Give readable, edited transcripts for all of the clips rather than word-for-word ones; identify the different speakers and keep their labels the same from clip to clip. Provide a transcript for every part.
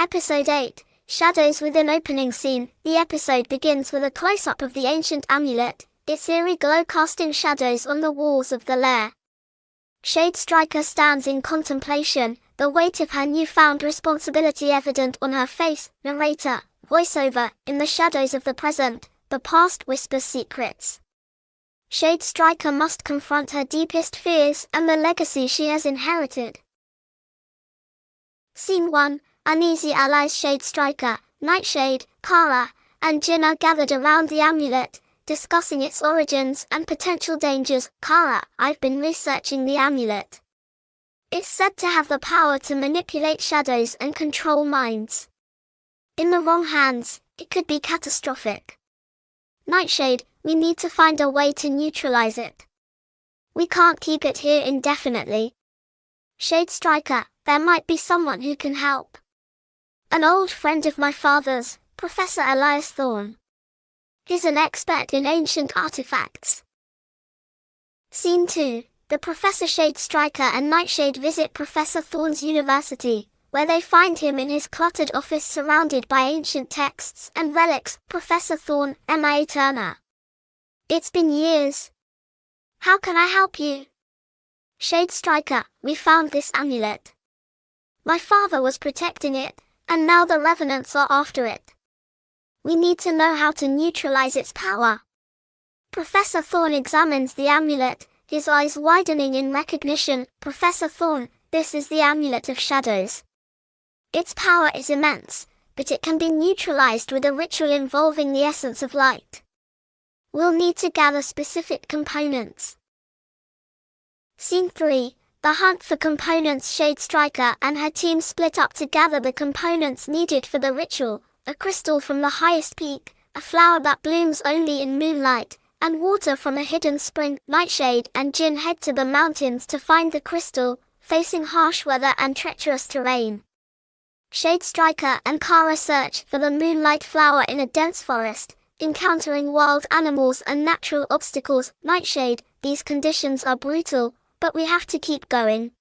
Speaker 1: Episode 8, Shadows Within opening scene. The episode begins with a close-up of the ancient amulet, its eerie glow casting shadows on the walls of the lair. Shade Striker stands in contemplation, the weight of her newfound responsibility evident on her face. Narrator, voiceover, in the shadows of the present, the past whispers secrets. Shade Striker must confront her deepest fears and the legacy she has inherited. Scene 1. Uneasy allies Shade Striker, Nightshade, Kara, and Jin are gathered around the amulet, discussing its origins and potential dangers. Kara, I've been researching the amulet. It's said to have the power to manipulate shadows and control minds. In the wrong hands, it could be catastrophic. Nightshade, we need to find a way to neutralize it. We can't keep it here indefinitely. Shade Striker, there might be someone who can help. An old friend of my father's, Professor Elias Thorne. He's an expert in ancient artifacts. Scene 2. The Professor Shade Striker and Nightshade visit Professor Thorne's university, where they find him in his cluttered office surrounded by ancient texts and relics. Professor Thorne, M.A. Turner. It's been years. How can I help you? Shade Striker, we found this amulet. My father was protecting it, and now the Revenants are after it. We need to know how to neutralize its power. Professor Thorne examines the amulet, his eyes widening in recognition. Professor Thorne, this is the Amulet of Shadows. Its power is immense, but it can be neutralized with a ritual involving the essence of light. We'll need to gather specific components. Scene 3. The hunt for components. Shade Striker and her team split up to gather the components needed for the ritual, a crystal from the highest peak, a flower that blooms only in moonlight, and water from a hidden spring. Nightshade and Jin head to the mountains to find the crystal, facing harsh weather and treacherous terrain. Shade Striker and Kara search for the moonlight flower in a dense forest, encountering wild animals and natural obstacles. Nightshade, these conditions are brutal, but we have to keep going.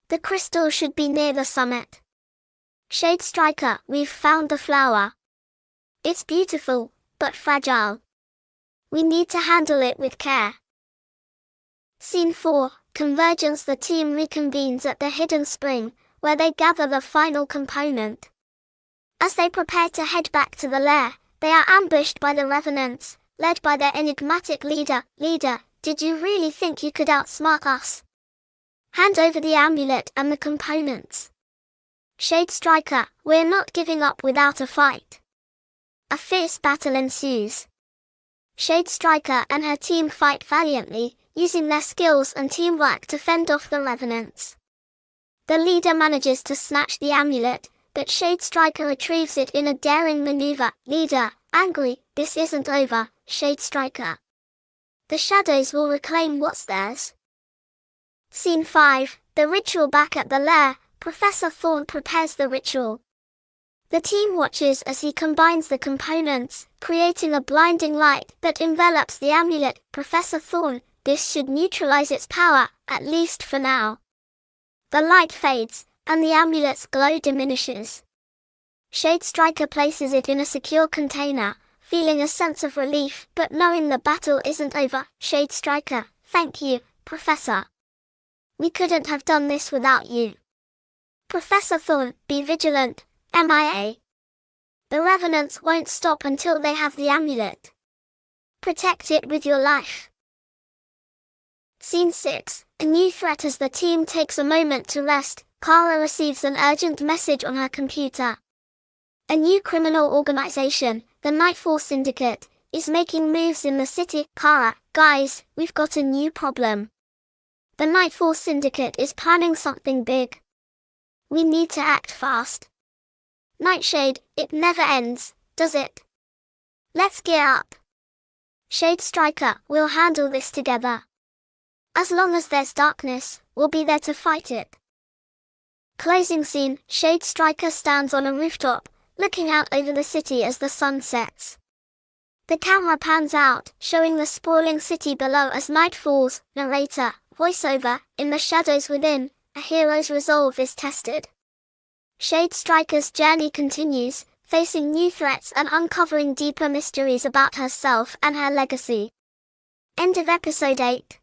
Speaker 1: The crystal should be near the summit. Shade Striker, we've found the flower. It's beautiful, but fragile. We need to handle it with care. Scene 4. Convergence. The team reconvenes at the hidden spring, where they gather the final component. As they prepare to head back to the lair, they are ambushed by the Revenants, led by their enigmatic leader. Leader, did you really think you could outsmart us? Hand over the amulet and the components. Shade Striker, we're not giving up without a fight. A fierce battle ensues. Shade Striker and her team fight valiantly, using their skills and teamwork to fend off the Revenants. The leader manages to snatch the amulet, but Shade Striker retrieves it in a daring maneuver. Leader, angry, this isn't over, Shade Striker. The shadows will reclaim what's theirs. Scene 5. The ritual. Back at the lair, Professor Thorne prepares the ritual. The team watches as he combines the components, creating a blinding light that envelops the amulet. Professor Thorne, this should neutralize its power, at least for now. The light fades, and the amulet's glow diminishes. Shade Striker places it in a secure container, feeling a sense of relief, but knowing the battle isn't over. Shade Striker, thank you, Professor. We couldn't have done this without you. Professor Thorne, be vigilant, MIA. The Revenants won't stop until they have the amulet. Protect it with your life. Scene 6. A new threat. As the team takes a moment to rest, Kara receives an urgent message on her computer. A new criminal organization, the Nightfall Syndicate, is making moves in the city. Kara, guys, we've got a new problem. The Nightfall Syndicate is planning something big. We need to act fast. Nightshade, it never ends, does it? Let's gear up. Shade Striker, we'll handle this together. As long as there's darkness, we'll be there to fight it. Closing scene. Shade Striker stands on a rooftop, looking out over the city as the sun sets. The camera pans out, showing the sprawling city below as night falls. Narrator, voiceover, in the shadows within, a hero's resolve is tested. Shade Striker's journey continues, facing new threats and uncovering deeper mysteries about herself and her legacy. End of episode 8.